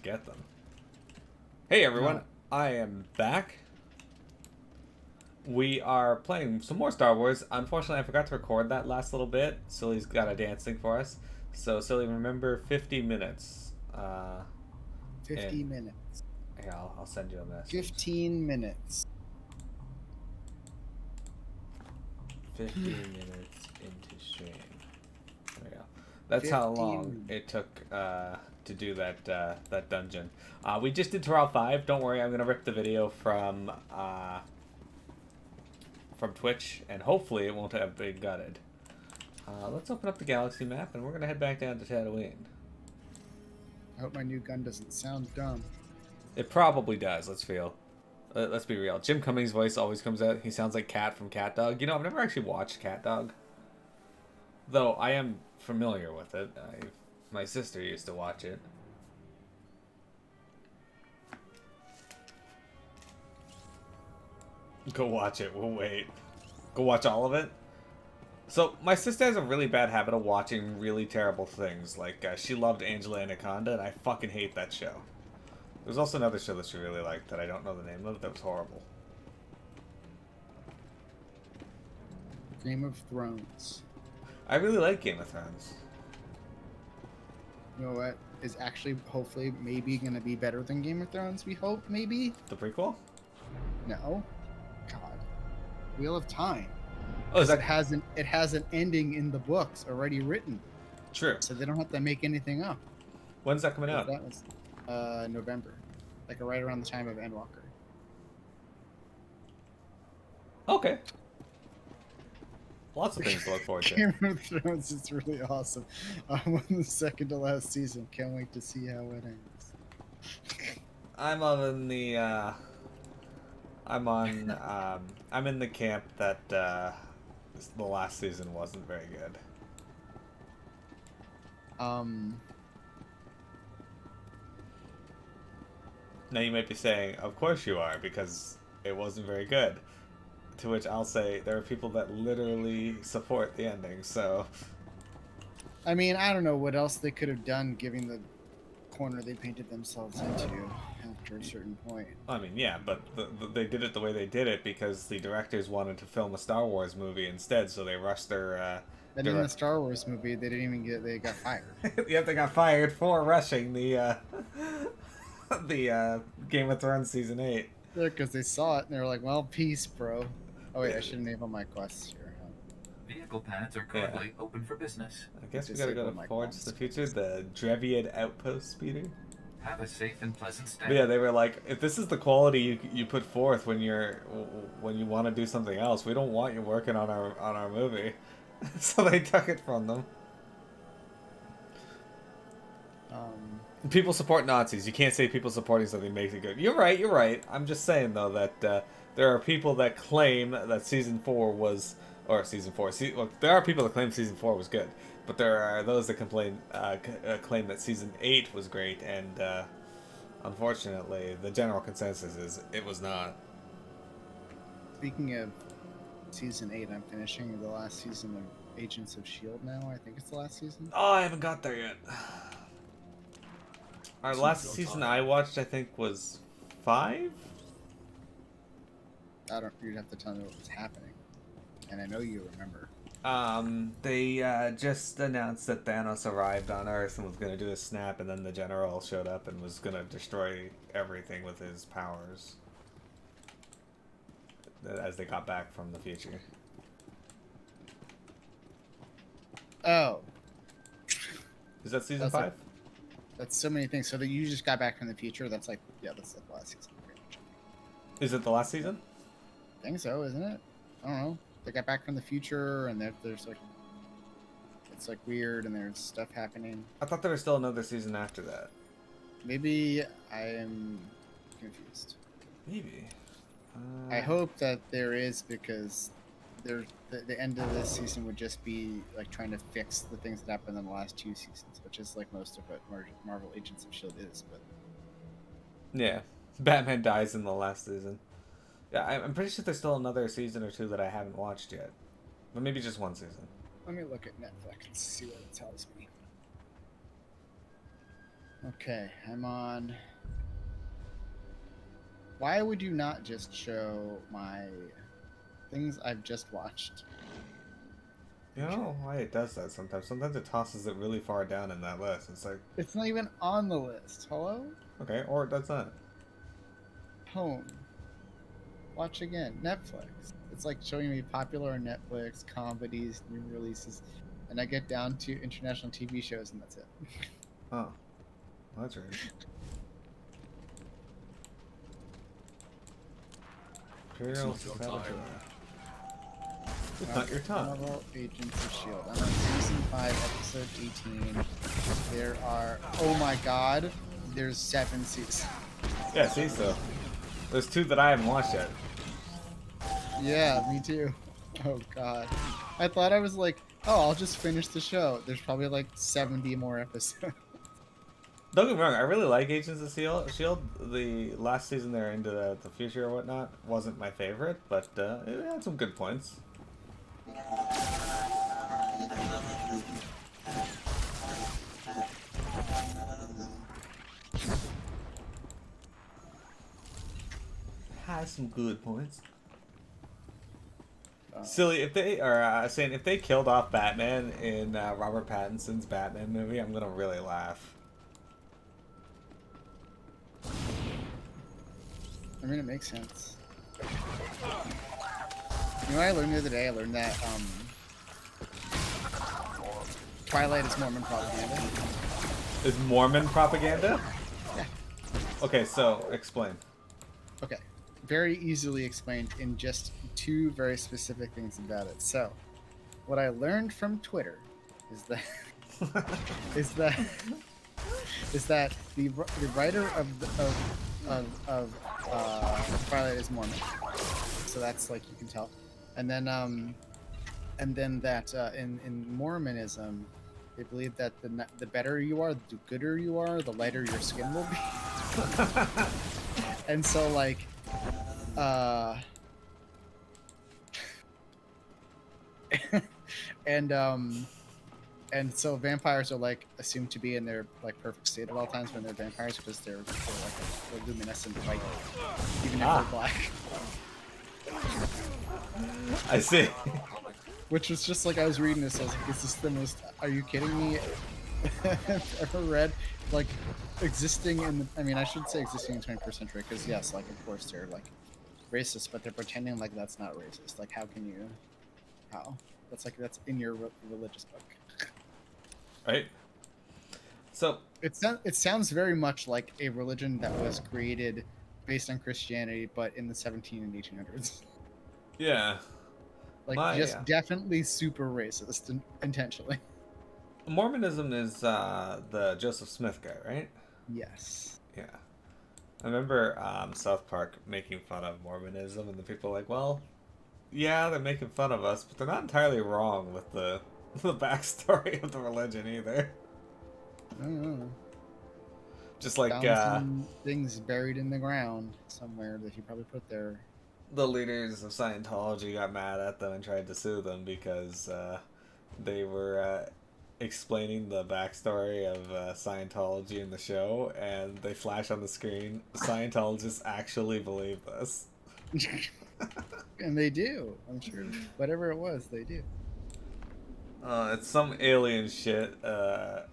get them. Hey everyone, No. I am back. We are playing some more Star Wars. Unfortunately, I forgot to record that last little bit. Silly's got a dancing for us. So, Silly, remember 50 minutes. And 50 minutes. here, I'll send you a message. 15 minutes. 50 minutes into stream. There we go. That's how 15 long minutes. it took to do that dungeon. We just did Route 5. Don't worry, I'm gonna rip the video from Twitch, and hopefully it won't have been gutted. Let's open up the galaxy map, and we're gonna head back down to Tatooine. I hope my new gun doesn't sound dumb. It probably does. Let's be real. Jim Cummings' voice always comes out. He sounds like Cat from Cat Dog. You know, I've never actually watched Cat Dog, though I am familiar with it. My sister used to watch it. Go watch it. We'll wait. Go watch all of it. So, my sister has a really bad habit of watching really terrible things. Like, she loved Angela Anaconda, and I fucking hate that show. There's also another show that she really liked that I don't know the name of that was horrible. Game of Thrones. I really like Game of Thrones. You know what? Is actually, hopefully, maybe going to be better than Game of Thrones, we hope, maybe? The prequel? No. God. Wheel of Time. Oh, is that... It has an ending in the books already written. True. So they don't have to make anything up. When's that coming out? That was November. Like right around the time of Endwalker. Okay. Lots of things to look forward to. Game of Thrones is really awesome. I'm on the second to last season. Can't wait to see how it ends. I'm in the I'm in the camp that the last season wasn't very good. Now you might be saying, of course you are, because it wasn't very good. To which I'll say, there are people that literally support the ending, so... I mean, I don't know what else they could have done given the corner they painted themselves into after a certain point. I mean, yeah, but they did it the way they did it because the directors wanted to film a Star Wars movie instead, so they rushed their... And in the Star Wars movie, they didn't even they got fired. Yep, they got fired for rushing the Game of Thrones Season 8. Yeah, because they saw it and they were like, well, peace, bro. Oh, wait, I should enable my quests here. Vehicle paths are currently open for business. I guess we gotta go to Forge the Future, the Dreviad Outpost speeder. Have a safe and pleasant stay. But yeah, they were like, if this is the quality you put forth when you want to do something else, we don't want you working on our movie. So they took it from them. People support Nazis. You can't say people supporting something makes it good. You're right. I'm just saying, though, that there are people that claim that Season 4 was... Or Season 4. Well, there are people that claim Season 4 was good. But there are those that claim that Season 8 was great. And, unfortunately, the general consensus is it was not. Speaking of Season 8, I'm finishing the last season of Agents of S.H.I.E.L.D. now. I think it's the last season. Oh, I haven't got there yet. Our last season I watched, I think, was 5? You'd have to tell me what was happening. And I know you remember. They just announced that Thanos arrived on Earth and was going to do a snap, and then the General showed up and was going to destroy everything with his powers. As they got back from the future. Oh. Is that season 5? That's so many things. So that you just got back from the future. That's like, yeah, that's like the last season. Pretty much. Is it the last season? I think so, isn't it? I don't know. They got back from the future, and there's like, it's like weird, and there's stuff happening. I thought there was still another season after that. Maybe I am confused. Maybe. I hope that there is, because the end of this season would just be like trying to fix the things that happened in the last 2 seasons, which is like most of what Marvel Agents of S.H.I.E.L.D. is. But yeah, Batman dies in the last season. Yeah, I'm pretty sure there's still another season or 2 that I haven't watched yet, but maybe just 1 season. Let me look at Netflix and see what it tells me. Okay, I'm on. Why would you not just show my things I've just watched? You know why it does that sometimes? Sometimes it tosses it really far down in that list. It's like, It's not even on the list. Hello? okay, or it does not. Home. Watch again. Netflix. It's like showing me popular on Netflix, comedies, new releases, and I get down to international TV shows, and that's it. Oh, that's weird. Imperial Saboteur. It's not your time. Marvel Agents of S.H.I.E.L.D. I'm on season 5, episode 18. There are, oh my god, there's 7 seasons. Yeah, see, so. There's 2 that I haven't watched yet. Yeah, me too. Oh god. I thought I was like, oh, I'll just finish the show. There's probably like 70 more episodes. Don't get me wrong, I really like Agents of S.H.I.E.L.D. The last season they're into the future or whatnot wasn't my favorite, but it had some good points. Has some good points. Silly, if they are saying if they killed off Batman in Robert Pattinson's Batman movie, I'm gonna really laugh. I mean, it makes sense. You know what I learned the other day? I learned that Twilight is Mormon propaganda. Is Mormon propaganda? Yeah. Okay, so explain. Okay. Very easily explained in just 2 very specific things about it. So, what I learned from Twitter is that is that the writer of Twilight is Mormon. So that's like you can tell, and then that in Mormonism, they believe that the better you are, the gooder you are, the lighter your skin will be. And so like, and so vampires are like assumed to be in their like perfect state at all times when they're vampires because they're like a luminescent white, even if they're black. I see. Which was just like I was reading this, I was like, is this the most? Are you kidding me? I've ever read like existing in the, I mean, I should say existing in the 21st century because yes, like of course they're like racist, but they're pretending like that's not racist. Like how can you? How? That's in your religious book. Right. So It sounds very much like a religion that was created based on Christianity, but in the 17 and 1800s. yeah, Just definitely super racist intentionally. Mormonism is the Joseph Smith guy, right? Yes. Yeah. I remember South Park making fun of Mormonism, and the people were like, well, yeah, they're making fun of us, but they're not entirely wrong with the the backstory of the religion either. I don't know. Just like Found some things buried in the ground somewhere that he probably put there. the leaders of Scientology got mad at them and tried to sue them because they were explaining the backstory of Scientology in the show, and they flash on the screen, Scientologists actually believe this. And they do. I'm sure whatever it was, they do. It's some alien shit that...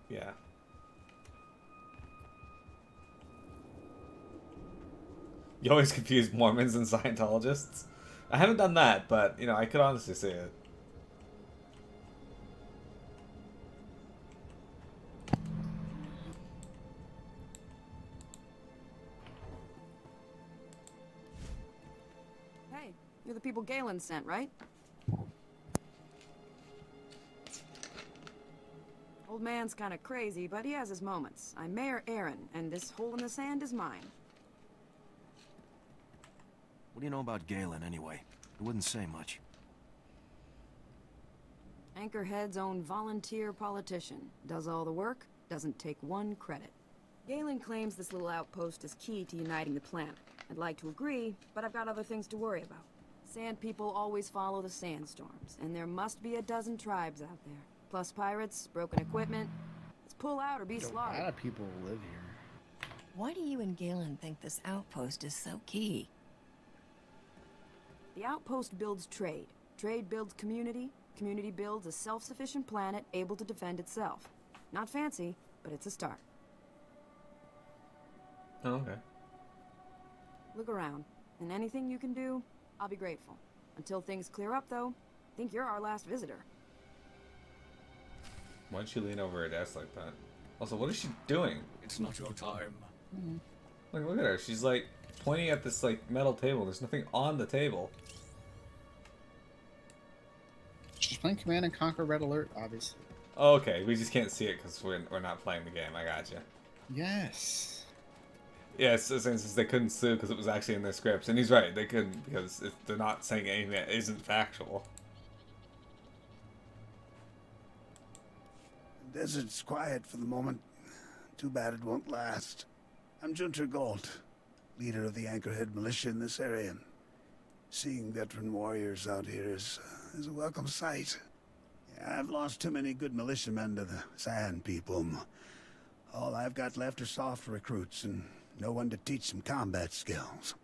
Yeah. You always confuse Mormons and Scientologists. I haven't done that, but, you know, I could honestly see it. Hey, you're the people Galen sent, right? Old man's kind of crazy, but he has his moments. I'm Mayor Aaron, and this hole in the sand is mine. What do you know about Galen, anyway? It wouldn't say much. Anchorhead's own volunteer politician. Does all the work, doesn't take one credit. Galen claims this little outpost is key to uniting the planet. I'd like to agree, but I've got other things to worry about. Sand people always follow the sandstorms, and there must be a dozen tribes out there. Plus pirates, broken equipment. Let's pull out or be A lot slaughtered. of people live here. Why do you and Galen think this outpost is so key? The outpost builds trade. Trade builds community. Community builds a self-sufficient planet able to defend itself. Not fancy, but it's a start. Oh, okay. Look around, and anything you can do, I'll be grateful. Until things clear up, though, I think you're our last visitor. Why'd she lean over her desk like that? Also, what is she doing? It's not your time. Like, look at her. She's like pointing at this like metal table. There's nothing on the table. She's playing Command and Conquer Red Alert, obviously. Oh, okay, we just can't see it because we're not playing the game. I gotcha. Yes. Yeah, so since they couldn't sue because it was actually in their scripts, and he's right, they couldn't because they're not saying anything that isn't factual. The desert's quiet for the moment. Too bad it won't last. I'm Junter Galt, leader of the Anchorhead militia in this area. Seeing veteran warriors out here is a welcome sight. Yeah, I've lost too many good militiamen to the Sand People. All I've got left are soft recruits and no one to teach them combat skills.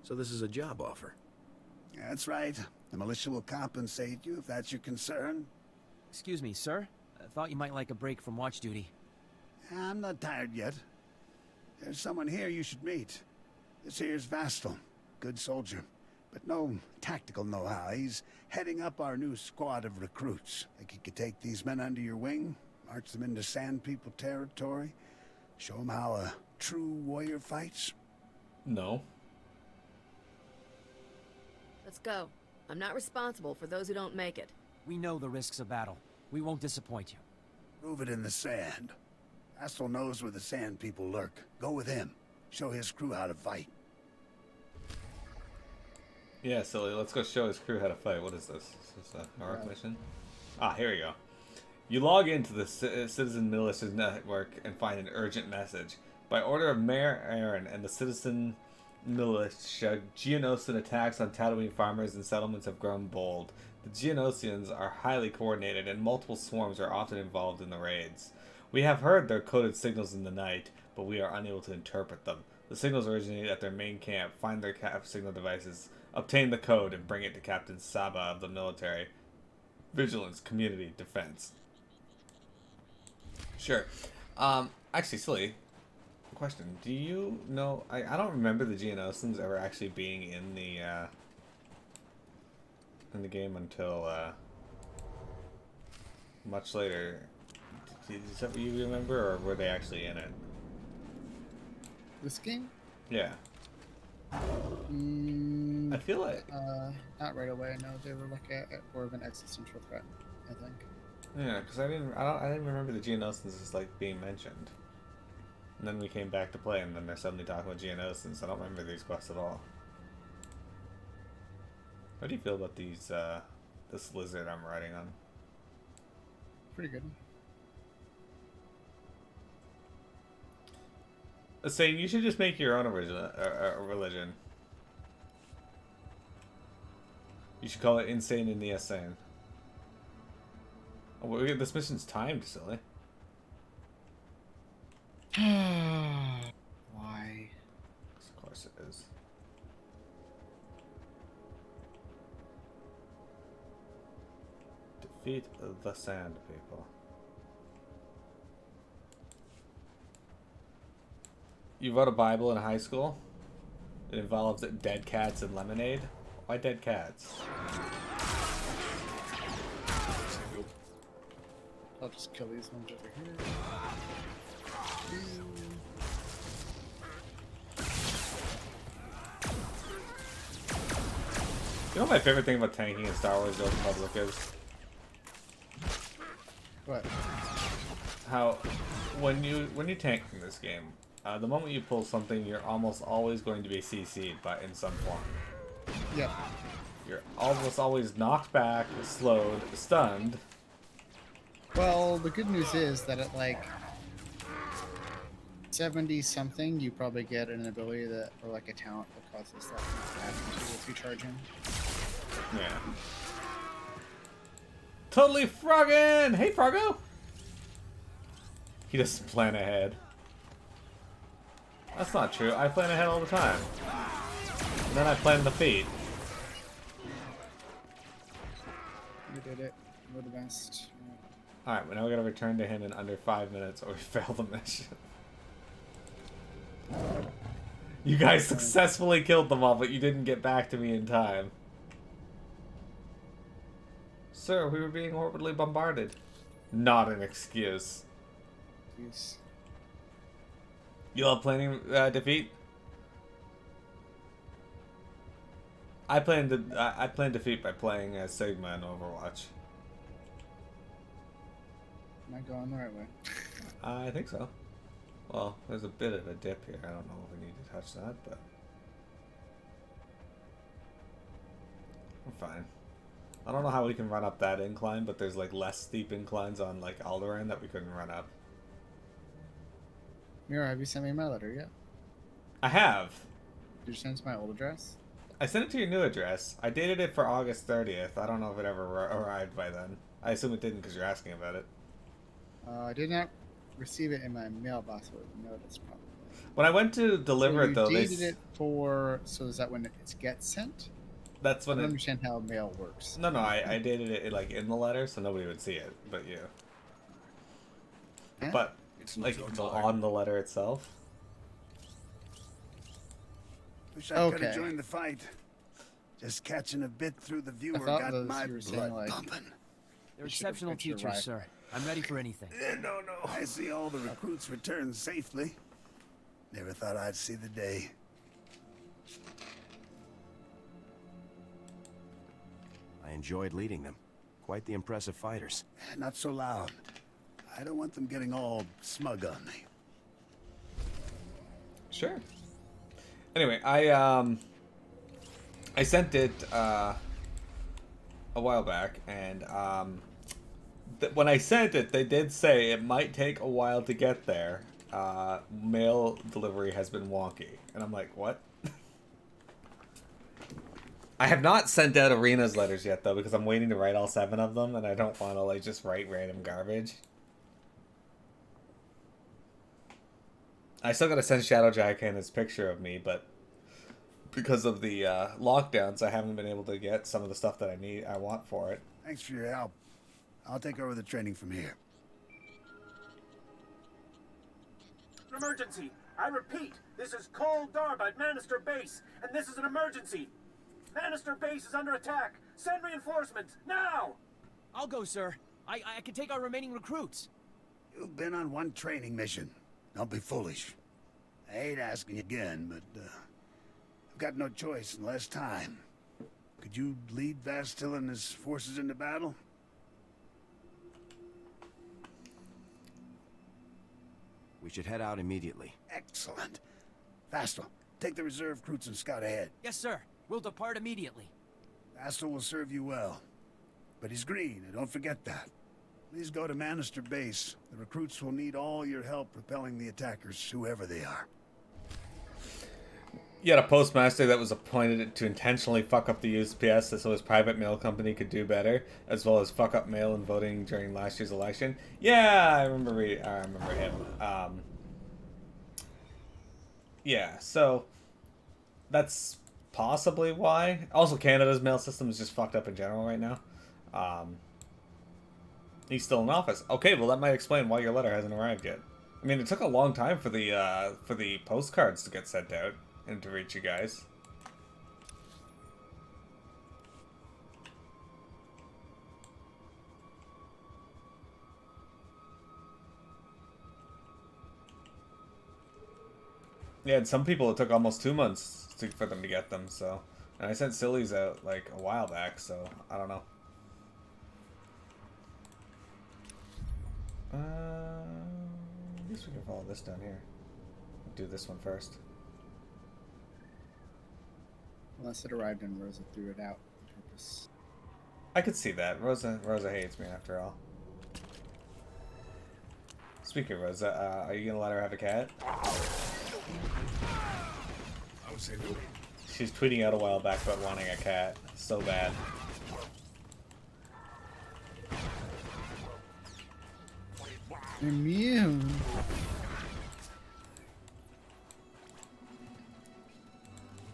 So this is a job offer. That's right. The militia will compensate you if that's your concern. Excuse me, sir. I thought you might like a break from watch duty. I'm not tired yet. There's someone here you should meet. This here's Vastal. Good soldier, but no tactical know-how. He's heading up our new squad of recruits. Think you could take these men under your wing, march them into Sand People territory, show them how a true warrior fights? No. Let's go. I'm not responsible for those who don't make it. We know the risks of battle. We won't disappoint you. Prove it in the sand. Vastal knows where the Sand People lurk. Go with him. Show his crew how to fight. Yeah, silly. Let's go show his crew how to fight. What is this? Is this a heroic mission? Ah, here we go. You log into the Citizen Militia Network and find an urgent message. By order of Mayor Aaron and the Citizen Militia, Geonosian attacks on Tatooine farmers and settlements have grown bold. The Geonosians are highly coordinated and multiple swarms are often involved in the raids. We have heard their coded signals in the night, but we are unable to interpret them. The signals originate at their main camp. Find their signal devices, obtain the code, and bring it to Captain Saba of the military. Vigilance, community, defense. Sure. Actually, silly question. Do you know... I don't remember the Geonosians ever actually being in the game until much later. Is that what you remember, or were they actually in it? This game? Yeah. I feel like... Not right away. No, they were like more of an existential threat, I think. Yeah, because I didn't remember the Geonosians as like being mentioned. And then we came back to play, and then they're suddenly talking about Geonosians. I don't remember these quests at all. How do you feel about these this lizard I'm riding on? Pretty good. Saying you should just make your own religion. You should call it Insane in the Insane. Oh, this mission's timed, silly. Why? Of course it is. Defeat the Sand People. You wrote a Bible in high school? It involves dead cats and lemonade? Why dead cats? I'll just kill these ones over here. You know what my favorite thing about tanking in Star Wars: The Old Republic is? What? How when you tank in this game, the moment you pull something, you're almost always going to be CC'd in some form. Yep. You're almost always knocked back, slowed, stunned. Well, the good news is that at like 70 something, you probably get an ability that, or like a talent that causes that to happen to you if you charge in. Yeah. Totally frogging! Hey, Froggo! He doesn't plan ahead. That's not true. I plan ahead all the time. And then I plan the feet. You did it. You're the best. Alright, well now we gotta return to him in under 5 minutes or we fail the mission. You guys successfully killed them all, but you didn't get back to me in time. Sir, we were being orbitally bombarded. Not an excuse. Jeez. You love planning defeat? I plan defeat by playing as Sigma in Overwatch. Am I going the right way? I think so. Well, there's a bit of a dip here. I don't know if we need to touch that, but I'm fine. I don't know how we can run up that incline, but there's like less steep inclines on like Alderaan that we couldn't run up. Mira, have you sent me my letter yet? I have. Did you send it to my old address? I sent it to your new address. I dated it for August 30th. I don't know if it ever arrived by then. I assume it didn't because you're asking about it. I did not receive it in my mailbox with a notice, probably. When I went to deliver it, though, you dated it for... So is that when it gets sent? That's when I don't understand how mail works. No, I dated it like in the letter, so nobody would see it, but you. Huh? But it's like it's on the letter itself. Wish I could have joined the fight. Just catching a bit through the viewer got my blood pumping. They're exceptional teachers, sir. I'm ready for anything. No. I see all the recruits return safely. Never thought I'd see the day. I enjoyed leading them. Quite the impressive fighters. Not so loud. I don't want them getting all smug on me. Sure. Anyway, I sent it a while back, and when I sent it, they did say it might take a while to get there. Mail delivery has been wonky, and I'm like, what? I have not sent out Arena's letters yet, though, because I'm waiting to write all 7 of them, and I don't want to like just write random garbage. I still gotta send Shadow Jaikan his picture of me, but because of the lockdowns, I haven't been able to get some of the stuff that I want for it. Thanks for your help. I'll take over the training from here. Emergency! I repeat, this is Cole Darb at Manister Base, and this is an emergency! Manister Base is under attack! Send reinforcements, now! I'll go, sir. I can take our remaining recruits. You've been on one training mission. Don't be foolish. I hate asking again, but I've got no choice and less time. Could you lead Vastil and his forces into battle? We should head out immediately. Excellent. Vastil, take the reserve recruits and scout ahead. Yes, sir. We'll depart immediately. Vastil will serve you well. But he's green, and don't forget that. Please go to Manister Base. The recruits will need all your help repelling the attackers, whoever they are. You had a postmaster that was appointed to intentionally fuck up the USPS so his private mail company could do better, as well as fuck up mail and voting during last year's election. Yeah, I remember him. Yeah, so that's possibly why. Also, Canada's mail system is just fucked up in general right now. He's still in office. Okay, well that might explain why your letter hasn't arrived yet. I mean, it took a long time for the postcards to get sent out and to reach you guys. Yeah, and some people it took almost 2 months for them to get them. So, and I sent Sillies out like a while back. So I don't know. I guess we can follow this down here. Do this one first. Unless it arrived and Rosa threw it out on purpose. I could see that. Rosa hates me after all. Speaking of Rosa, are you gonna let her have a cat? I would say no. She's tweeting out a while back about wanting a cat so bad. Immune.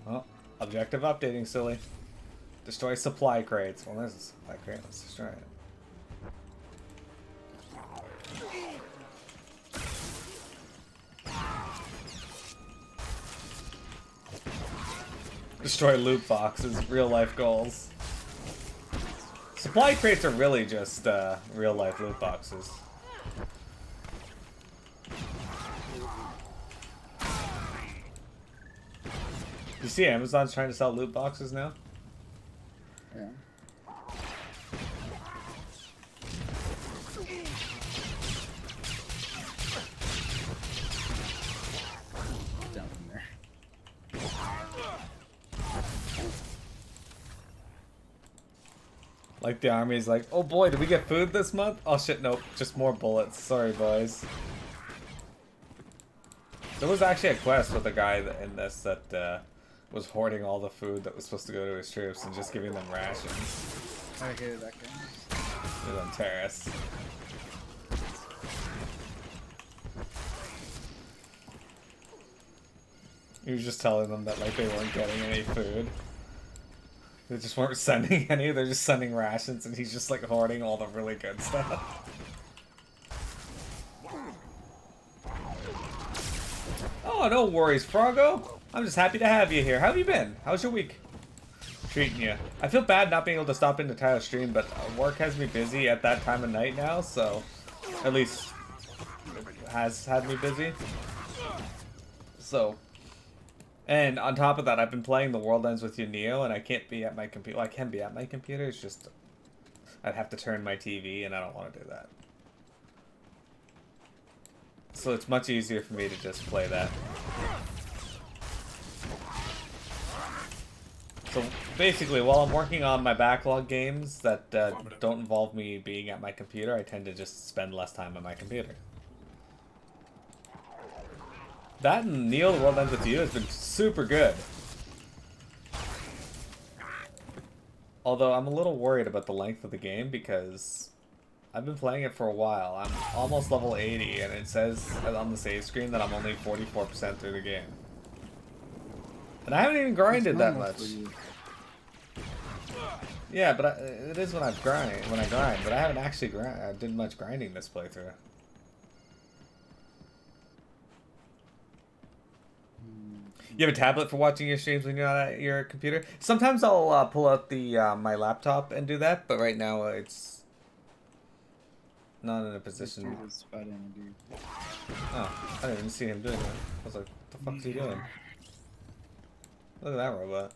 Oh, objective updating, silly. Destroy supply crates. Well, there's a supply crate. Let's destroy it. Destroy loot boxes. Real life goals. Supply crates are really just real life loot boxes. You see Amazon's trying to sell loot boxes now? Yeah. Down in there. Like the army's like, oh boy, did we get food this month? Oh shit, nope, just more bullets. Sorry, boys. There was actually a quest with a guy in this that was hoarding all the food that was supposed to go to his troops and just giving them rations. I hated that game. It was on Terrace. He was just telling them that like they weren't getting any food. They just weren't sending any, they're just sending rations and he's just like hoarding all the really good stuff. Oh, no worries, Froggo. I'm just happy to have you here. How have you been? How's your week treating you? I feel bad not being able to stop into Tyler's stream, but work has me busy at that time of night now, so at least has had me busy. So, and on top of that, I've been playing The World Ends With You Neo, and I can't be at my computer. Well, I can be at my computer, it's just I'd have to turn my TV, and I don't want to do that. So it's much easier for me to just play that. So basically, while I'm working on my backlog games that don't involve me being at my computer, I tend to just spend less time on my computer. That and Neo, The World Ends With You has been super good. Although I'm a little worried about the length of the game because I've been playing it for a while. I'm almost level 80 and it says on the save screen that I'm only 44% through the game. And I haven't even grinded that much. Yeah, but it is when I grind, but I haven't actually did much grinding this playthrough. You have a tablet for watching your streams when you're not at your computer? Sometimes I'll pull out the my laptop and do that, but right now it's not in a position. Oh, I didn't even see him doing that. I was like, what the fuck is he doing? Look at that robot.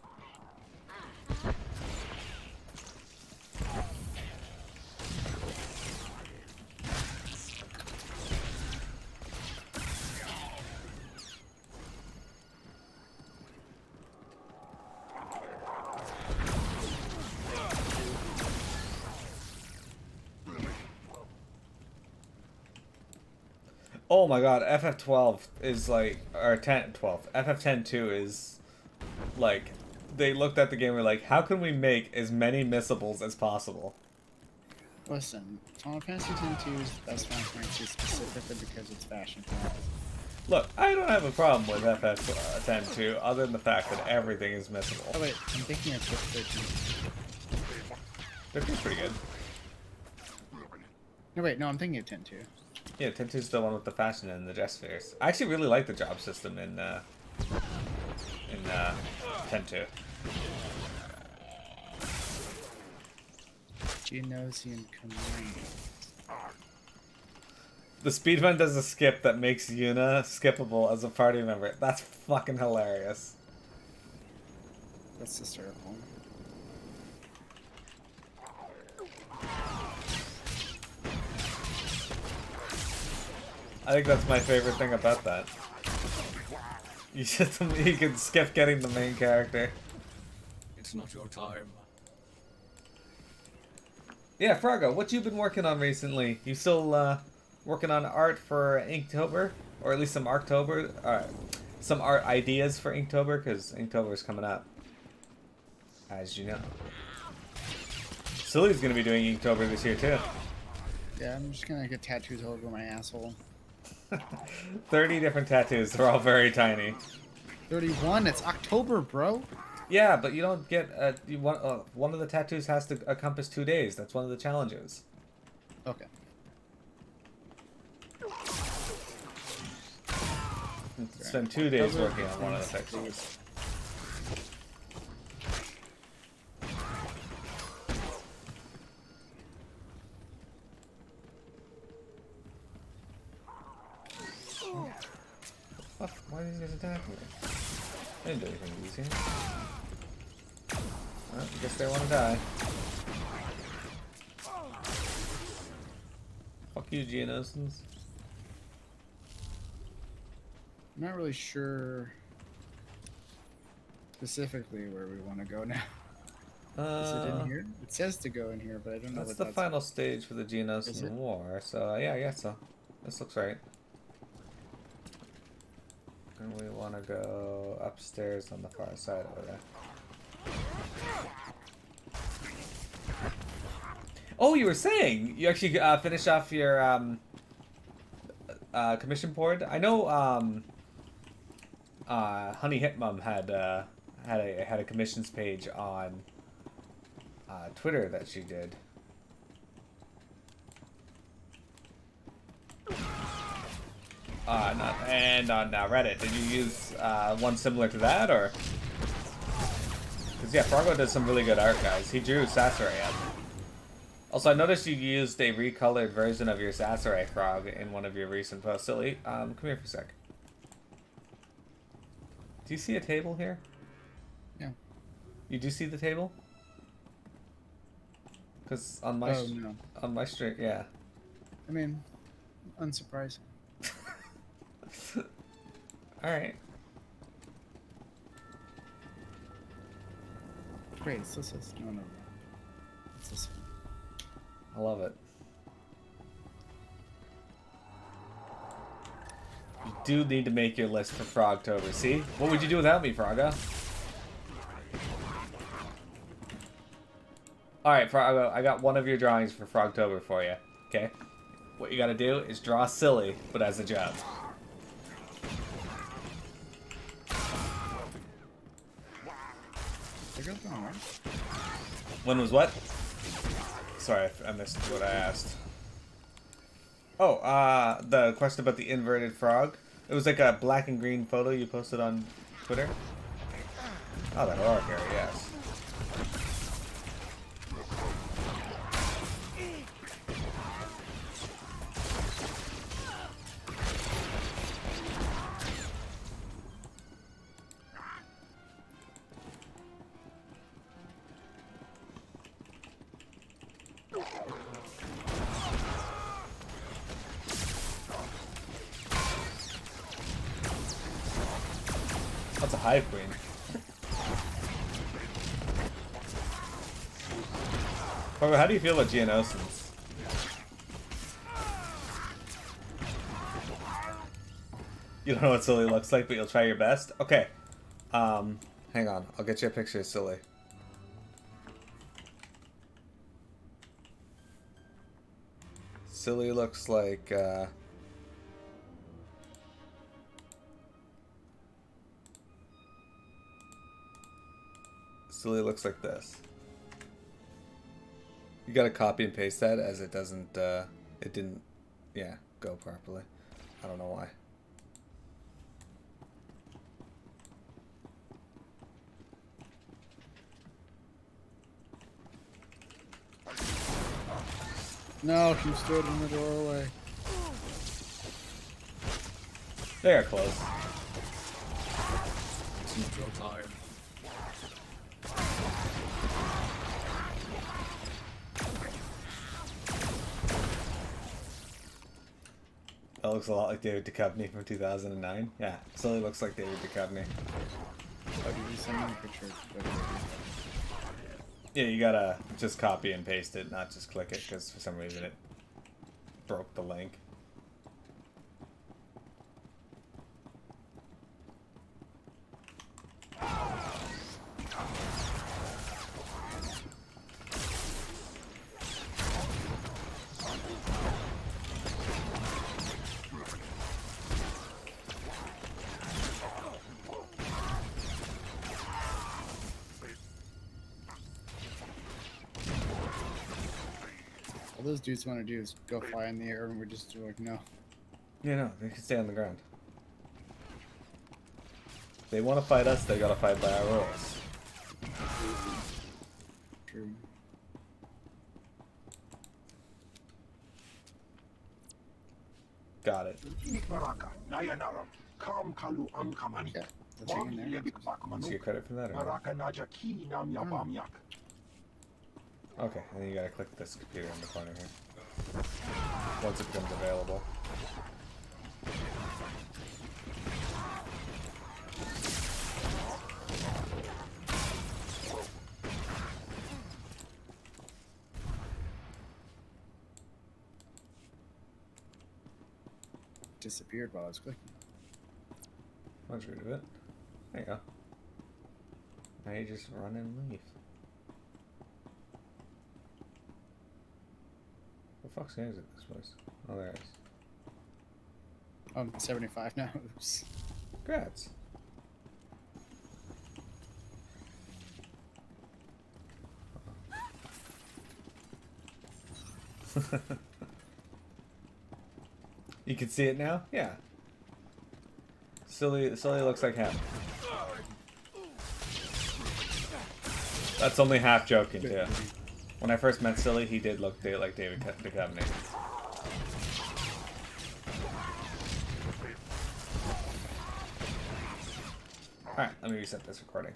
Oh my god, FF12 is like, or 12. FF10-2 is like, they looked at the game and were like, how can we make as many missables as possible? Listen, Final Fantasy X-2 is the best Final Fantasy specifically because it's fashion. Look, I don't have a problem with FF10-2 other than the fact that everything is missable. Oh wait, I'm thinking of 13. 13's pretty good. No wait, no, I'm thinking of 10-2. Yeah, 10-2 is the one with the fashion and the dress fairs. I actually really like the job system in 10-2. Geonosian Command. The speedrun does a skip that makes Yuna skippable as a party member. That's fucking hilarious. That's hysterical. I think that's my favorite thing about that. You can skip getting the main character. It's not your time. Yeah, Froggo, what you been working on recently? You still working on art for Inktober? Or at least some Arctober? Some art ideas for Inktober? Because Inktober is coming up. As you know. Silly's going to be doing Inktober this year too. Yeah, I'm just gonna get tattoos all over my asshole. 30 different tattoos. They're all very tiny. 31. It's October, bro. Yeah, but you don't get you want one of the tattoos has to encompass 2 days. That's one of the challenges. Okay. Spend 2 days working on one of the pictures. Fuck, why did you guys attack me? I didn't do anything easy. Well, I guess they want to die. Fuck you, Geonosins. I'm not really sure specifically where we want to go now. Is it in here? It says to go in here, but I don't know That's what the that's... final stage for the Geonosin War, so yeah, I guess so. This looks right. And we want to go upstairs on the far side over there. Oh, you were saying you actually finished off your commission board. I know Honey Hitmum had a commissions page on Twitter that she did. And on Reddit. Did you use one similar to that, or? Because yeah, Fargo does some really good art, guys. He drew Sasori up. Also, I noticed you used a recolored version of your Sasori frog in one of your recent posts. Silly, come here for a sec. Do you see a table here? Yeah. You do see the table? Because on my on my stream, yeah. I mean, unsurprising. All right. Great. It's this. No. It's this one. I love it. You do need to make your list for Frogtober. See? What would you do without me, Froggo? Alright, Froggo, I got one of your drawings for Frogtober for you. Okay? What you gotta do is draw silly, but as a job. When was what? Sorry, I missed what I asked. Oh, the question about the inverted frog. It was like a black and green photo you posted on Twitter. Oh, the horror area, yes. That's a hive queen. How do you feel about Geonosins? You don't know what Silly looks like, but you'll try your best? Okay. Hang on. I'll get you a picture of Silly. Silly looks like, Silly looks like this. You gotta copy and paste that as it doesn't, it didn't, yeah, go properly. I don't know why. No, she stood in the doorway. They are close. It's not your time. That looks a lot like David Duchovny from 2009. Yeah, Silly looks like David Duchovny. Oh, did you send me a picture? Yeah, you gotta just copy and paste it, not just click it, because for some reason it broke the link. All those dudes want to do is go fly in the air, and we're just like, no. Yeah, no, they can stay on the ground. If they want to fight us, they gotta fight by our rules. True. Got it. Yeah, the thing in there. Let's get credit for that or not? Okay, and then you gotta click this computer in the corner here. Once it becomes available. Disappeared while I was clicking. Let's rid of it. There you go. Now you just run and leave. What the fuck's is it this place? Oh, there it is. I'm 75 now. Oops. Congrats. You can see it now? Yeah. Silly looks like him. That's only half joking, too. When I first met Silly, he did look like David Duchovny. Alright, let me reset this recording.